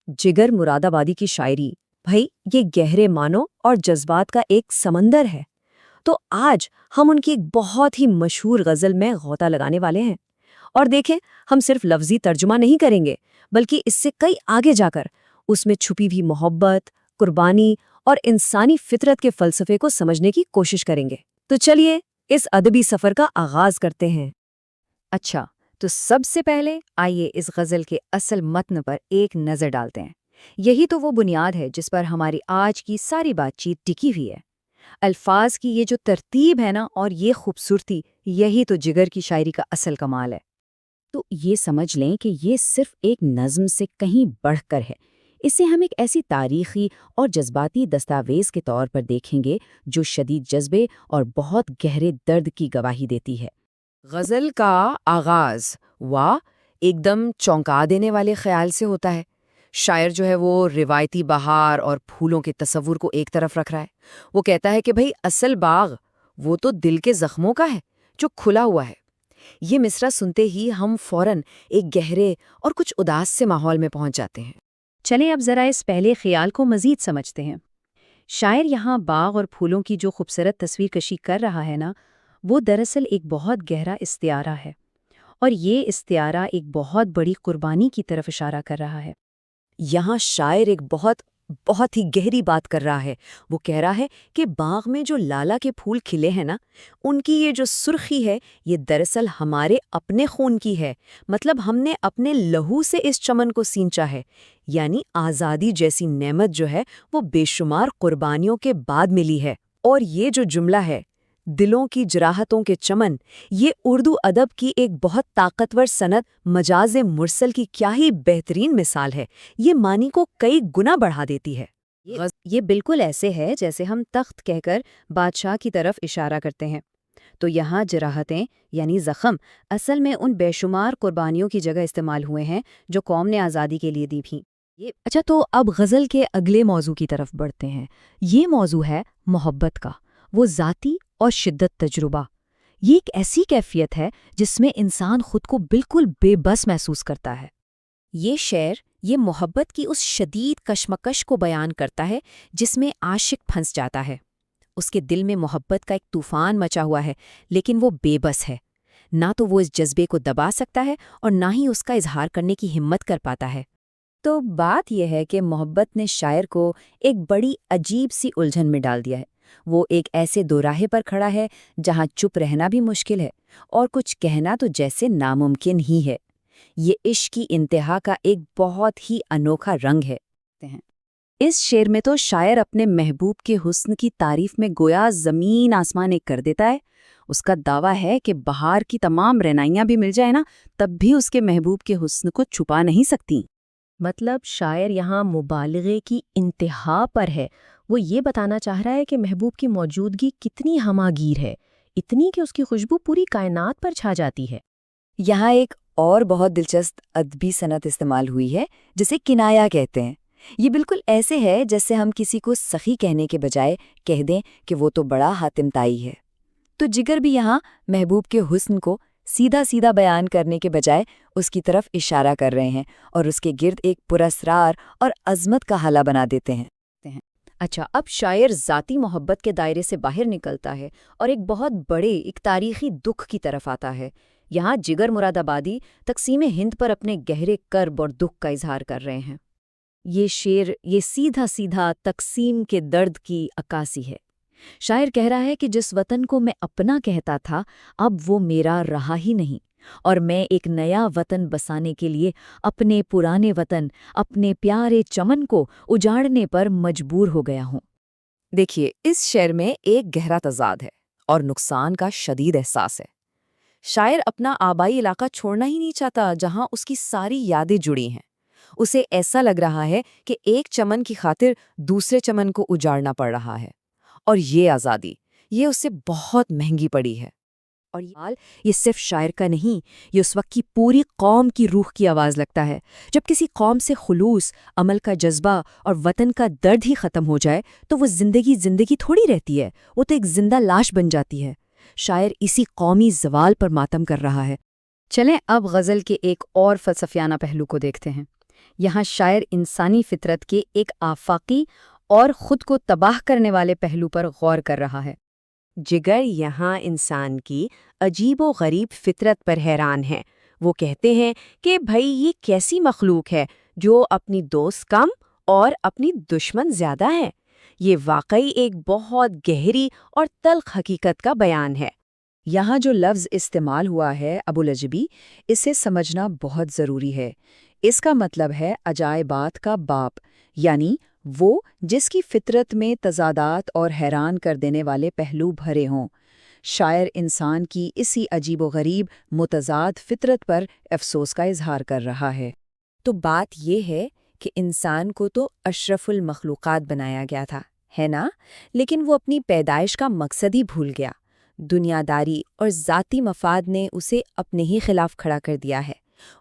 जिगर मुरादाबादी की शायरी, भाई ये गहरे मानों और जज्बात का एक समंदर है। तो आज हम उनकी एक बहुत ही मशहूर गज़ल में गौता लगाने वाले हैं। और देखें, हम सिर्फ लफ्जी तर्जुमा नहीं करेंगे, बल्कि इससे कई आगे जाकर उसमें छुपी हुई मोहब्बत, कुर्बानी और इंसानी फितरत के फ़लसफ़े को समझने की कोशिश करेंगे। तो चलिए इस अदबी सफ़र का आगाज़ करते हैं। अच्छा, तो सबसे पहले आइए इस गज़ल के असल मतन पर एक नज़र डालते हैं। यही तो वो बुनियाद है जिस पर हमारी आज की सारी बातचीत टिकी हुई है। अल्फाज की ये जो तरतीब है ना, और ये खूबसूरती, यही तो जिगर की शायरी का असल कमाल है। तो ये समझ लें कि ये सिर्फ एक नज़्म से कहीं बढ़कर है। इसे हम एक ऐसी तारीखी और जज्बाती दस्तावेज़ के तौर पर देखेंगे जो शदीद जज्बे और बहुत गहरे दर्द की गवाही देती है। गज़ल का आगाज़ वाह एकदम चौंका देने वाले ख्याल से होता है। शायर जो है वो रिवायती बहार और फूलों के तस्वुर को एक तरफ रख रहा है। वो कहता है कि भाई असल बाग वो तो दिल के जख्मों का है जो खुला हुआ है। ये मिसरा सुनते ही हम फौरन एक गहरे और कुछ उदास से माहौल में पहुंच जाते हैं। चलें अब ज़रा इस पहले ख्याल को मज़ीद समझते हैं। शायर यहाँ बाग और फूलों की जो खूबसूरत तस्वीर कशी कर रहा है ना, वो दरअसल एक बहुत गहरा इस्तिआरा है। और ये इस्तिआरा एक बहुत बड़ी कुर्बानी की तरफ इशारा कर रहा है। यहाँ शायर एक बहुत ही गहरी बात कर रहा है। वो कह रहा है कि बाग में जो लाला के फूल खिले हैं ना, उनकी ये जो सुर्खी है, ये दरअसल हमारे अपने खून की है। मतलब हमने अपने लहू से इस चमन को सींचा है। यानी आज़ादी जैसी नेमत जो है वो बेशुमार कुर्बानियों के बाद मिली है। और ये जो जुमला है, दिलों की जराहतों के चमन, ये उर्दू अदब की एक बहुत ताकतवर सनद मजाज मुरसल की क्या ही बेहतरीन मिसाल है। ये मानी को कई गुना बढ़ा देती है। ये बिल्कुल ऐसे है जैसे हम तख्त कहकर बादशाह की तरफ इशारा करते हैं। तो यहाँ जराहतें यानी ज़ख़म असल में उन बेशुमार कुर्बानियों की जगह इस्तेमाल हुए हैं जो कौम ने आज़ादी के लिए दी थी। अच्छा, तो अब गज़ल के अगले मौजू की तरफ बढ़ते हैं। ये मौजू है मोहब्बत का, वो ज़ाती और शिद्दत तजुर्बा। ये एक ऐसी कैफियत है जिसमें इंसान खुद को बिल्कुल बेबस महसूस करता है। ये शेर ये मोहब्बत की उस शदीद कशमकश को बयान करता है जिसमें आशिक फंस जाता है। उसके दिल में मोहब्बत का एक तूफान मचा हुआ है, लेकिन वो बेबस है। ना तो वो इस जज्बे को दबा सकता है और ना ही उसका इजहार करने की हिम्मत कर पाता है। तो बात यह है कि मोहब्बत ने शायर को एक बड़ी अजीब सी उलझन में डाल दिया है। वो एक ऐसे दोराहे पर खड़ा है जहाँ चुप रहना भी मुश्किल है और कुछ कहना तो जैसे नामुमकिन ही है। ये इश्क की इंतहा का एक बहुत ही अनोखा रंग है। इस शेर में तो शायर अपने महबूब के हुस्न की तारीफ में गोया ज़मीन आसमान एक कर देता है। उसका दावा है कि बहार की तमाम रनाइयाँ भी मिल जाए ना, तब भी उसके महबूब के हुस्न को छुपा नहीं सकती। मतलब शायर यहाँ मुबालगे की इंतहा पर है। वो ये बताना चाह रहा है कि महबूब की मौजूदगी कितनी हमागीर है, इतनी कि उसकी खुशबू पूरी कायनात पर छा जाती है। यहाँ एक और बहुत दिलचस्प अदबी सनत इस्तेमाल हुई है जिसे किनाया कहते हैं। ये बिल्कुल ऐसे है जैसे हम किसी को सखी कहने के बजाय कह दें कि वो तो बड़ा हातिम ताई है। तो जिगर भी यहाँ महबूब के हुस्न को सीधा सीधा बयान करने के बजाय उसकी तरफ इशारा कर रहे हैं और उसके गिर्द एक पुरस्रार और अजमत का हाला बना देते हैं। अच्छा, अब शायर ज़ाती मोहब्बत के दायरे से बाहर निकलता है और एक बहुत बड़े एक तारीखी दुख की तरफ आता है। यहाँ जिगर मुरादाबादी तकसीम हिंद पर अपने गहरे कर्ब और दुख का इजहार कर रहे हैं। ये शेर ये सीधा सीधा तकसीम के दर्द की अक्कासी है। शायर कह रहा है कि जिस वतन को मैं अपना कहता था, अब वो मेरा रहा ही नहीं, और मैं एक नया वतन बसाने के लिए अपने पुराने वतन, अपने प्यारे चमन को उजाड़ने पर मजबूर हो गया हूँ। देखिए, इस शेर में एक गहरा तज़ाद है और नुकसान का शदीद एहसास है। शायर अपना आबाई इलाका छोड़ना ही नहीं चाहता जहां उसकी सारी यादें जुड़ी हैं। उसे ऐसा लग रहा है कि एक चमन की खातिर दूसरे चमन को उजाड़ना पड़ रहा है, और ये आज़ादी ये उससे बहुत महंगी पड़ी है। और ये सिर्फ शायर का नहीं, ये उस वक्त की पूरी कौम की रूह की आवाज़ लगता है। जब किसी कौम से खुलूस, अमल का जज्बा और वतन का दर्द ही ख़त्म हो जाए तो वो ज़िंदगी थोड़ी रहती है, वो तो एक जिंदा लाश बन जाती है। शायर इसी कौमी ज़वाल पर मातम कर रहा है। चलें अब गज़ल के एक और फ़लसफ़ियाना पहलू को देखते हैं। یہاں شاعر انسانی فطرت کے ایک آفاقی اور خود کو تباہ کرنے والے پہلو پر غور کر رہا ہے۔ جگر یہاں انسان کی عجیب و غریب فطرت پر حیران ہے۔ وہ کہتے ہیں کہ بھئی یہ کیسی مخلوق ہے جو اپنی دوست کم اور اپنی دشمن زیادہ ہے۔ یہ واقعی ایک بہت گہری اور تلخ حقیقت کا بیان ہے۔ یہاں جو لفظ استعمال ہوا ہے ابوالعجبی، اسے سمجھنا بہت ضروری ہے۔ اس کا مطلب ہے عجائبات کا باپ، یعنی وہ جس کی فطرت میں تضادات اور حیران کر دینے والے پہلو بھرے ہوں۔ شاعر انسان کی اسی عجیب و غریب متضاد فطرت پر افسوس کا اظہار کر رہا ہے۔ تو بات یہ ہے کہ انسان کو تو اشرف المخلوقات بنایا گیا تھا، ہے نا؟ لیکن وہ اپنی پیدائش کا مقصد ہی بھول گیا۔ دنیا داری اور ذاتی مفاد نے اسے اپنے ہی خلاف کھڑا کر دیا ہے۔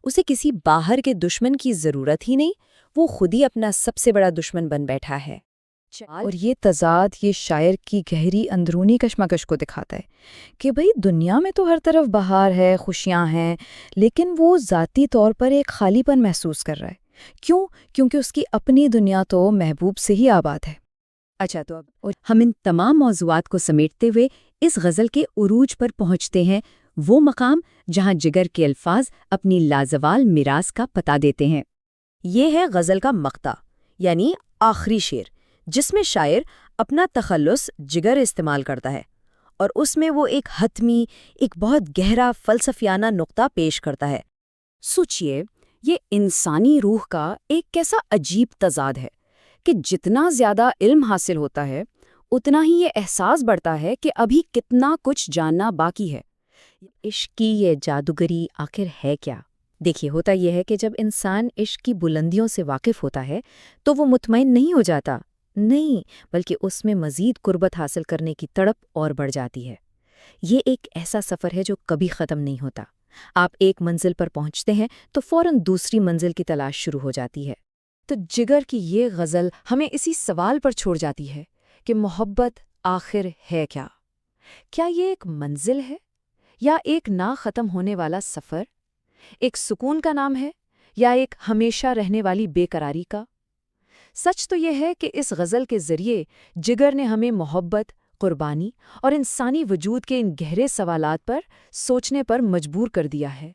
اسے کسی باہر کے دشمن کی ضرورت ہی نہیں، وہ خود ہی اپنا سب سے بڑا دشمن بن بیٹھا ہے۔ اور یہ تضاد یہ شاعر کی گہری اندرونی کشمکش کو دکھاتا ہے کہ بھئی دنیا میں تو ہر طرف بہار ہے، خوشیاں ہیں، لیکن وہ ذاتی طور پر ایک خالی پن محسوس کر رہا ہے۔ کیوں؟ کیونکہ اس کی اپنی دنیا تو محبوب سے ہی آباد ہے۔ اچھا، تو اب ہم ان تمام موضوعات کو سمیٹتے ہوئے اس غزل کے عروج پر پہنچتے ہیں، وہ مقام جہاں جگر کے الفاظ اپنی لازوال میراث کا پتہ دیتے ہیں۔ یہ ہے غزل کا مقطع، یعنی آخری شعر، جس میں شاعر اپنا تخلص جگر استعمال کرتا ہے، اور اس میں وہ ایک حتمی، ایک بہت گہرا فلسفیانہ نقطہ پیش کرتا ہے۔ سوچئے، یہ انسانی روح کا ایک کیسا عجیب تضاد ہے کہ جتنا زیادہ علم حاصل ہوتا ہے، اتنا ہی یہ احساس بڑھتا ہے کہ ابھی کتنا کچھ جاننا باقی ہے۔ عشق کی یہ جادوگری آخر ہے کیا؟ دیکھیے، ہوتا یہ ہے کہ جب انسان عشق کی بلندیوں سے واقف ہوتا ہے تو وہ مطمئن نہیں ہو جاتا، نہیں، بلکہ اس میں مزید قربت حاصل کرنے کی تڑپ اور بڑھ جاتی ہے۔ یہ ایک ایسا سفر ہے جو کبھی ختم نہیں ہوتا۔ آپ ایک منزل پر پہنچتے ہیں تو فوراً دوسری منزل کی تلاش شروع ہو جاتی ہے۔ تو جگر کی یہ غزل ہمیں اسی سوال پر چھوڑ جاتی ہے کہ محبت آخر ہے کیا؟ کیا یہ ایک منزل ہے یا ایک نہ ختم ہونے والا سفر؟ ایک سکون کا نام ہے یا ایک ہمیشہ رہنے والی بے قراری کا؟ سچ تو یہ ہے کہ اس غزل کے ذریعے جگر نے ہمیں محبت، قربانی اور انسانی وجود کے ان گہرے سوالات پر سوچنے پر مجبور کر دیا ہے۔